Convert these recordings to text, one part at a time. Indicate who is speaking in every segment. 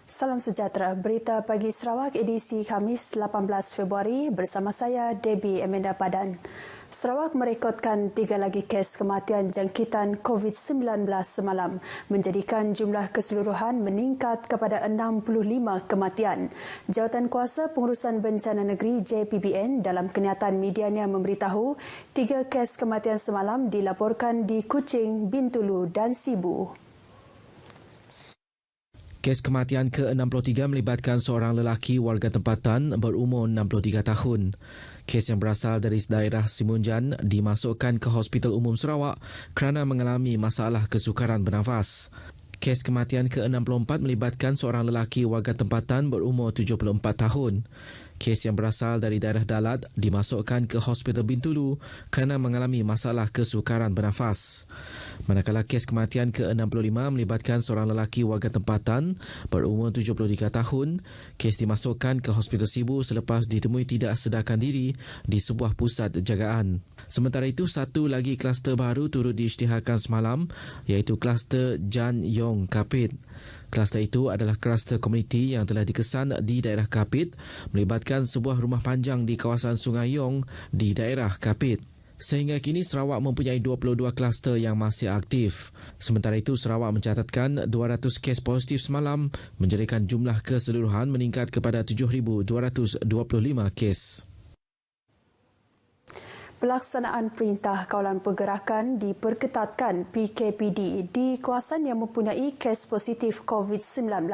Speaker 1: Salam sejahtera. Berita pagi Sarawak edisi Khamis 18 Februari bersama saya Debbie Amanda Padan. Sarawak merekodkan 3 lagi kes kematian jangkitan COVID-19 semalam, menjadikan jumlah keseluruhan meningkat kepada 65 kematian. Jawatankuasa Pengurusan Bencana Negeri JPBN dalam kenyataan medianya memberitahu 3 kes kematian semalam dilaporkan di Kuching, Bintulu dan Sibu.
Speaker 2: Kes kematian ke-63 melibatkan seorang lelaki warga tempatan berumur 63 tahun. Kes yang berasal dari daerah Simunjan dimasukkan ke Hospital Umum Sarawak kerana mengalami masalah kesukaran bernafas. Kes kematian ke-64 melibatkan seorang lelaki warga tempatan berumur 74 tahun. Kes yang berasal dari daerah Dalat dimasukkan ke Hospital Bintulu kerana mengalami masalah kesukaran bernafas. Manakala kes kematian ke-65 melibatkan seorang lelaki warga tempatan berumur 73 tahun, kes dimasukkan ke Hospital Sibu selepas ditemui tidak sedarkan diri di sebuah pusat jagaan. Sementara itu, satu lagi kluster baru turut diisytiharkan semalam, iaitu kluster Jan Yong Kapit. Kluster itu adalah kluster komuniti yang telah dikesan di daerah Kapit, melibatkan sebuah rumah panjang di kawasan Sungai Yong di daerah Kapit. Sehingga kini Sarawak mempunyai 22 kluster yang masih aktif. Sementara itu, Sarawak mencatatkan 200 kes positif semalam, menjadikan jumlah keseluruhan meningkat kepada 7,225 kes.
Speaker 1: Pelaksanaan Perintah Kawalan Pergerakan diperketatkan PKPD di kawasan yang mempunyai kes positif COVID-19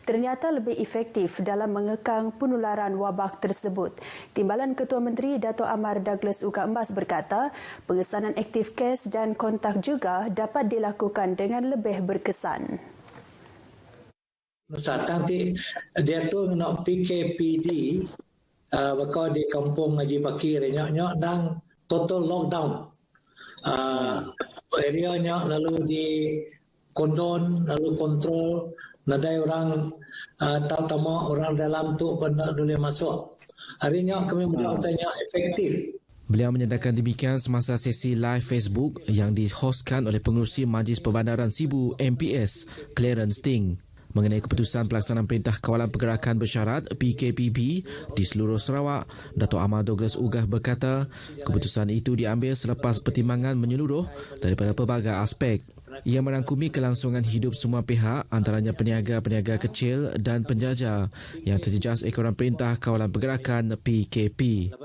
Speaker 1: ternyata lebih efektif dalam mengekang penularan wabak tersebut. Timbalan Ketua Menteri Dato' Amar Douglas Uka Embas berkata, pengesanan aktif kes dan kontak juga dapat dilakukan dengan lebih berkesan.
Speaker 3: Nanti dia tu nak PKPD bakal di kampung Haji Bakir nyok dan total lockdown area-nya, lalu di kondon, lalu kontrol nadai orang terutama orang dalam tu pernah boleh masuk. Harinya kami bertanya efektif.
Speaker 2: Beliau menyatakan demikian semasa sesi live Facebook yang dihostkan oleh Pengerusi Majlis Perbandaran Sibu MPS Clarence Ting. Mengenai keputusan pelaksanaan Perintah Kawalan Pergerakan Bersyarat PKPB di seluruh Sarawak, Dato' Amar Douglas Ugah berkata, keputusan itu diambil selepas pertimbangan menyeluruh daripada pelbagai aspek. Ia merangkumi kelangsungan hidup semua pihak, antaranya peniaga-peniaga kecil dan penjaja yang terjejas ekoran Perintah Kawalan Pergerakan PKP.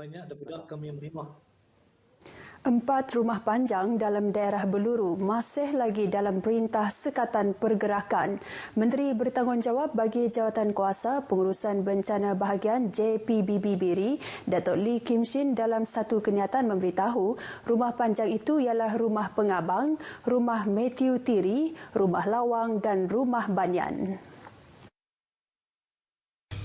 Speaker 1: 4 rumah panjang dalam daerah Beluru masih lagi dalam Perintah Sekatan Pergerakan. Menteri Bertanggungjawab bagi Jawatankuasa Pengurusan Bencana Bahagian JPBB Biri, Dato' Lee Kim Shin dalam satu kenyataan memberitahu rumah panjang itu ialah Rumah Pengabang, Rumah Matthew Tiri, Rumah Lawang dan Rumah Banyan.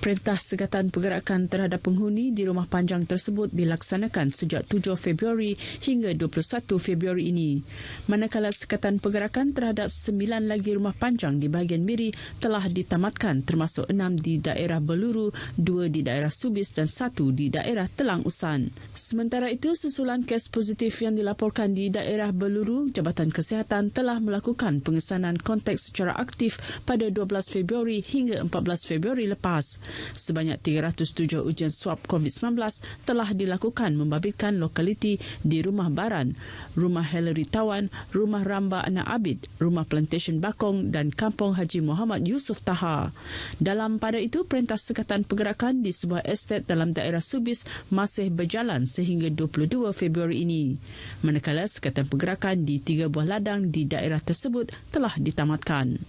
Speaker 4: Perintah Sekatan Pergerakan terhadap penghuni di rumah panjang tersebut dilaksanakan sejak 7 Februari hingga 21 Februari ini. Manakala Sekatan Pergerakan terhadap 9 lagi rumah panjang di bahagian Miri telah ditamatkan, termasuk 6 di daerah Beluru, 2 di daerah Subis dan 1 di daerah Telang Usan. Sementara itu, susulan kes positif yang dilaporkan di daerah Beluru, Jabatan Kesihatan telah melakukan pengesanan kontak secara aktif pada 12 Februari hingga 14 Februari lepas. Sebanyak 307 ujian swab COVID-19 telah dilakukan membabitkan lokaliti di Rumah Baran, Rumah Hillary Tawan, Rumah Ramba Anak Abid, Rumah Plantation Bakong dan Kampung Haji Muhammad Yusof Taha. Dalam pada itu, Perintah Sekatan Pergerakan di sebuah estet dalam daerah Subis masih berjalan sehingga 22 Februari ini. Manakala Sekatan Pergerakan di 3 buah ladang di daerah tersebut telah ditamatkan.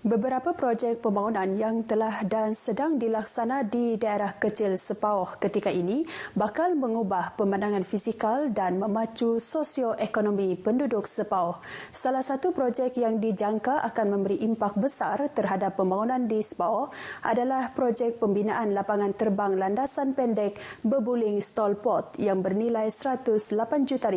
Speaker 1: Beberapa projek pembangunan yang telah dan sedang dilaksana di daerah kecil Sepauh ketika ini bakal mengubah pemandangan fizikal dan memacu sosioekonomi penduduk Sepauh. Salah satu projek yang dijangka akan memberi impak besar terhadap pembangunan di Sepauh adalah projek pembinaan lapangan terbang landasan pendek berbuling Stolport yang bernilai RM108 juta.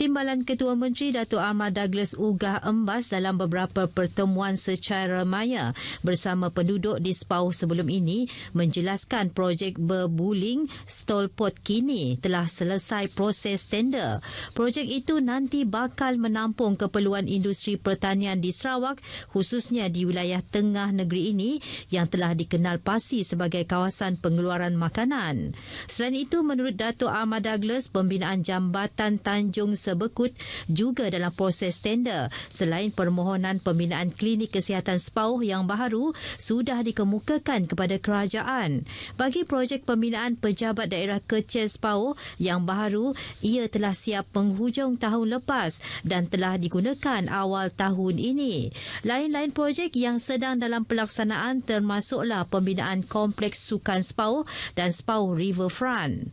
Speaker 5: Timbalan Ketua Menteri Datuk Ahmad Douglas Ugah Embas dalam beberapa pertemuan secara maya bersama penduduk di Sepauh sebelum ini menjelaskan projek berbuling Stolpot kini telah selesai proses tender. Projek itu nanti bakal menampung keperluan industri pertanian di Sarawak khususnya di wilayah tengah negeri ini yang telah dikenal pasti sebagai kawasan pengeluaran makanan. Selain itu, menurut Datuk Ahmad Douglas, pembinaan jambatan Tanjung Sebekut juga dalam proses tender selain permohonan pembinaan klinik kesihatan Sepauh yang baru sudah dikemukakan kepada kerajaan. Bagi projek pembinaan pejabat daerah kecil Sepauh yang baru, ia telah siap penghujung tahun lepas dan telah digunakan awal tahun ini. Lain-lain projek yang sedang dalam pelaksanaan termasuklah pembinaan kompleks sukan Sepauh dan Sepauh Riverfront.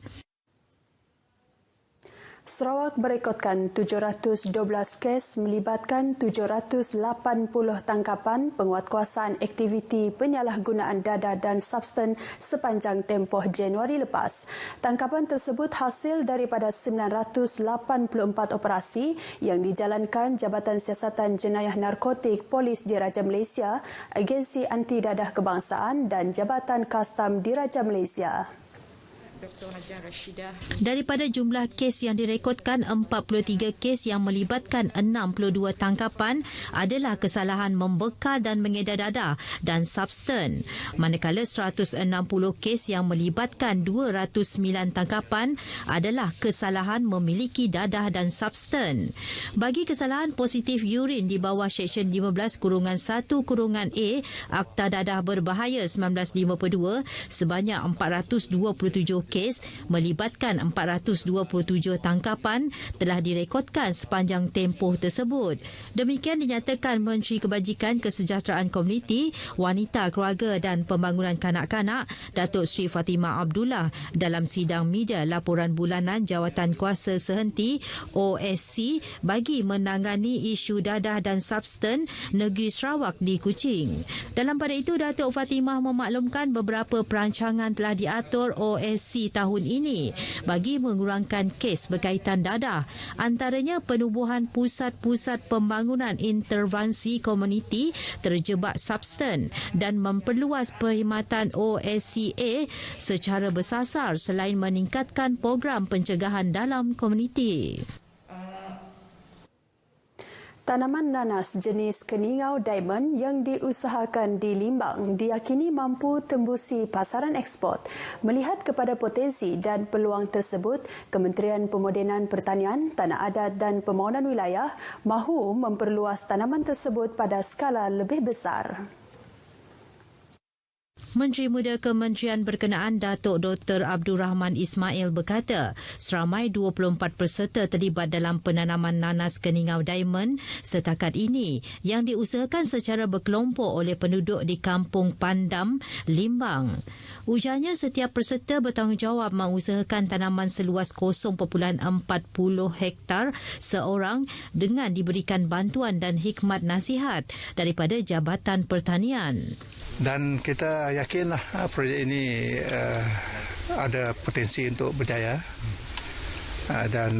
Speaker 1: Sarawak merekodkan 712 kes melibatkan 780 tangkapan penguatkuasaan aktiviti penyalahgunaan dadah dan substan sepanjang tempoh Januari lepas. Tangkapan tersebut hasil daripada 984 operasi yang dijalankan Jabatan Siasatan Jenayah Narkotik Polis Diraja Malaysia, Agensi Anti Dadah Kebangsaan dan Jabatan Kastam Diraja Malaysia.
Speaker 5: Daripada jumlah kes yang direkodkan, 43 kes yang melibatkan 62 tangkapan adalah kesalahan membekal dan mengedar dadah dan substan. Manakala 160 kes yang melibatkan 209 tangkapan adalah kesalahan memiliki dadah dan substan. Bagi kesalahan positif urin di bawah Seksyen 15-1-A Akta Dadah Berbahaya 1952, sebanyak 427 kes melibatkan 427 tangkapan telah direkodkan sepanjang tempoh tersebut. Demikian dinyatakan Menteri Kebajikan Kesejahteraan Komuniti, Wanita, Keluarga dan Pembangunan Kanak-kanak Datuk Seri Fatimah Abdullah dalam sidang media laporan bulanan Jawatan Kuasa Sehenti OSC bagi menangani isu dadah dan substan negeri Sarawak di Kuching. Dalam pada itu, Datuk Fatimah memaklumkan beberapa perancangan telah diatur OSC tahun ini bagi mengurangkan kes berkaitan dadah, antaranya penubuhan pusat-pusat pembangunan intervensi komuniti terjebak substan dan memperluas perkhidmatan OSCA secara bersasar selain meningkatkan program pencegahan dalam komuniti.
Speaker 1: Tanaman nanas jenis keningau diamond yang diusahakan di Limbang diyakini mampu tembusi pasaran ekspor. Melihat kepada potensi dan peluang tersebut, Kementerian Pemodenan Pertanian, Tanah Adat dan Pembangunan Wilayah mahu memperluas tanaman tersebut pada skala lebih besar.
Speaker 5: Menteri Muda Kementerian Berkenaan Datuk Dr. Abdul Rahman Ismail berkata, seramai 24 peserta terlibat dalam penanaman nanas keningau diamond setakat ini yang diusahakan secara berkelompok oleh penduduk di Kampung Pandam, Limbang. Ujarnya setiap peserta bertanggungjawab mengusahakan tanaman seluas 0.40 hektar seorang dengan diberikan bantuan dan hikmat nasihat daripada Jabatan Pertanian.
Speaker 6: Dan kita yakinlah projek ini ada potensi untuk berjaya dan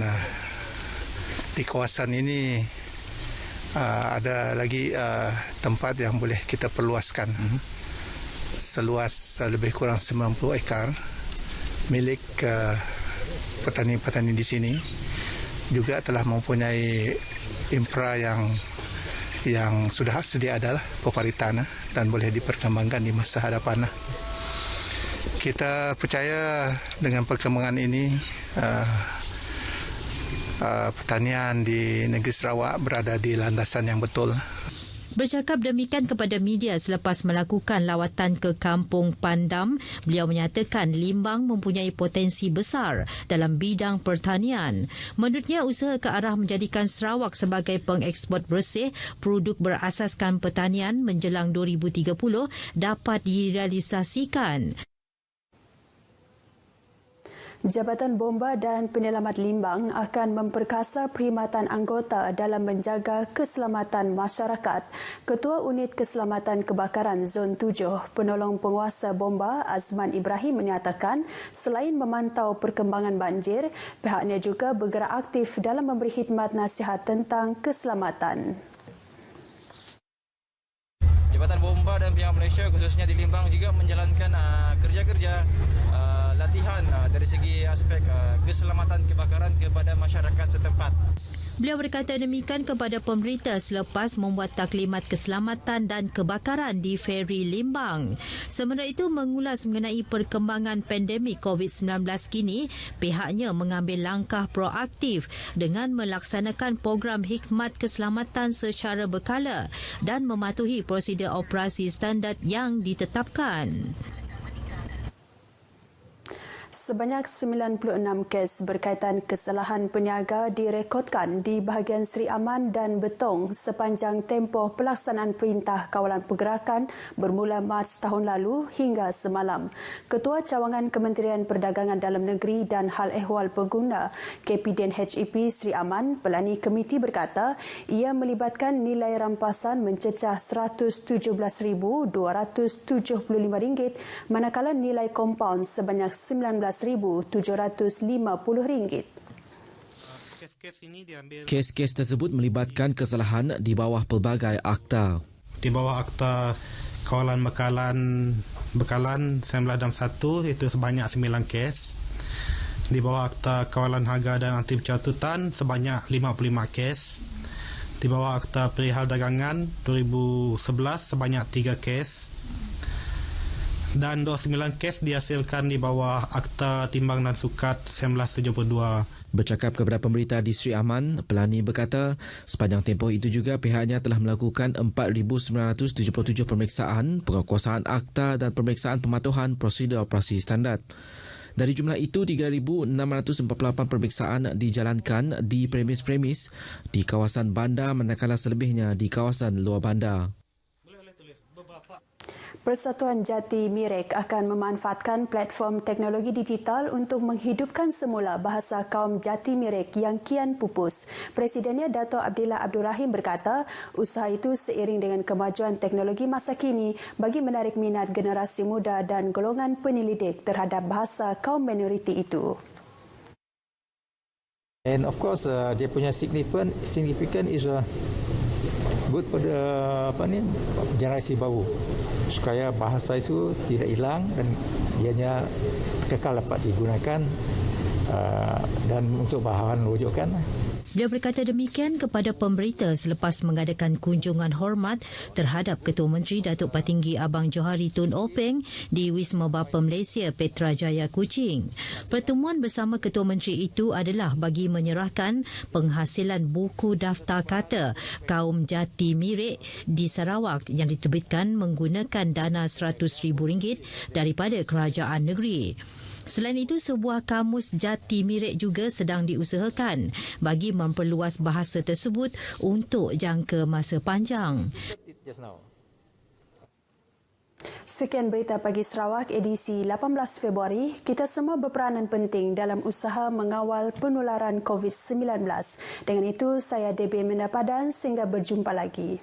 Speaker 6: di kawasan ini ada lagi tempat yang boleh kita perluaskan seluas lebih kurang 90 ekar milik petani-petani di sini, juga telah mempunyai infra yang sudah sedia adalah peparitan dan boleh diperkembangkan di masa hadapan. Kita percaya dengan perkembangan ini pertanian di negeri Sarawak berada di landasan yang betul.
Speaker 5: Bercakap demikian kepada media selepas melakukan lawatan ke Kampung Pandam, beliau menyatakan Limbang mempunyai potensi besar dalam bidang pertanian. Menurutnya, usaha ke arah menjadikan Sarawak sebagai pengeksport bersih produk berasaskan pertanian menjelang 2030 dapat direalisasikan.
Speaker 1: Jabatan Bomba dan Penyelamat Limbang akan memperkasa perkhidmatan anggota dalam menjaga keselamatan masyarakat. Ketua Unit Keselamatan Kebakaran Zon 7, Penolong Penguasa Bomba Azman Ibrahim menyatakan selain memantau perkembangan banjir, pihaknya juga bergerak aktif dalam memberi khidmat nasihat tentang keselamatan.
Speaker 7: Jabatan Bomba dan pihak Malaysia khususnya di Limbang juga menjalankan kerja-kerja latihan dari segi aspek keselamatan kebakaran kepada masyarakat setempat.
Speaker 5: Beliau berkata demikian kepada pemberita selepas membuat taklimat keselamatan dan kebakaran di Feri Limbang. Sementara itu, mengulas mengenai perkembangan pandemik COVID-19 kini, pihaknya mengambil langkah proaktif dengan melaksanakan program khidmat keselamatan secara berkala dan mematuhi prosedur operasi standard yang ditetapkan.
Speaker 1: Sebanyak 96 kes berkaitan kesalahan peniaga direkodkan di bahagian Seri Aman dan Betong sepanjang tempoh pelaksanaan Perintah Kawalan Pergerakan bermula Mac tahun lalu hingga semalam. Ketua Cawangan Kementerian Perdagangan Dalam Negeri dan Hal Ehwal Pengguna KPDN HEP Seri Aman, Pelani Komiti berkata ia melibatkan nilai rampasan mencecah RM117,275 manakala nilai kompaun sebanyak RM19,750.
Speaker 2: Kes-kes tersebut melibatkan kesalahan di bawah pelbagai akta.
Speaker 8: Di bawah akta kawalan bekalan 1961 itu sebanyak 9 kes. Di bawah akta kawalan harga dan anti pencatutan sebanyak 55 kes. Di bawah akta perihal dagangan 2011 sebanyak 3 kes. Dan 29 kes dihasilkan di bawah Akta Timbang dan Sukat 1972.
Speaker 2: Bercakap kepada pemberita di Seri Aman, Pelani berkata sepanjang tempoh itu juga pihaknya telah melakukan 4,977 pemeriksaan, penguatkuasaan akta dan pemeriksaan pematuhan prosedur operasi standard. Dari jumlah itu, 3,648 pemeriksaan dijalankan di premis-premis di kawasan bandar manakala selebihnya di kawasan luar bandar.
Speaker 1: Persatuan Jati Mirek akan memanfaatkan platform teknologi digital untuk menghidupkan semula bahasa kaum Jati Mirek yang kian pupus. Presidennya Dato' Abdillah Abdul Rahim berkata, usaha itu seiring dengan kemajuan teknologi masa kini bagi menarik minat generasi muda dan golongan penyelidik terhadap bahasa kaum minoriti itu.
Speaker 9: And of course, dia punya significant is good pada generasi baru, supaya bahasa itu tidak hilang dan ianya kekal dapat digunakan dan untuk bahan rujukan.
Speaker 5: Beliau berkata demikian kepada pemberita selepas mengadakan kunjungan hormat terhadap Ketua Menteri Datuk Patinggi Abang Johari Tun Openg di Wisma Bapa Malaysia Petra Jaya Kuching. Pertemuan bersama Ketua Menteri itu adalah bagi menyerahkan penghasilan buku daftar kata kaum Jati Mirek di Sarawak yang diterbitkan menggunakan dana RM100,000 daripada kerajaan negeri. Selain itu, sebuah kamus Jati Mirek juga sedang diusahakan bagi memperluas bahasa tersebut untuk jangka masa panjang.
Speaker 1: Sekian berita Pagi Sarawak edisi 18 Februari. Kita semua berperanan penting dalam usaha mengawal penularan COVID-19. Dengan itu, saya Debbie Amelia Padan. Sehingga berjumpa lagi.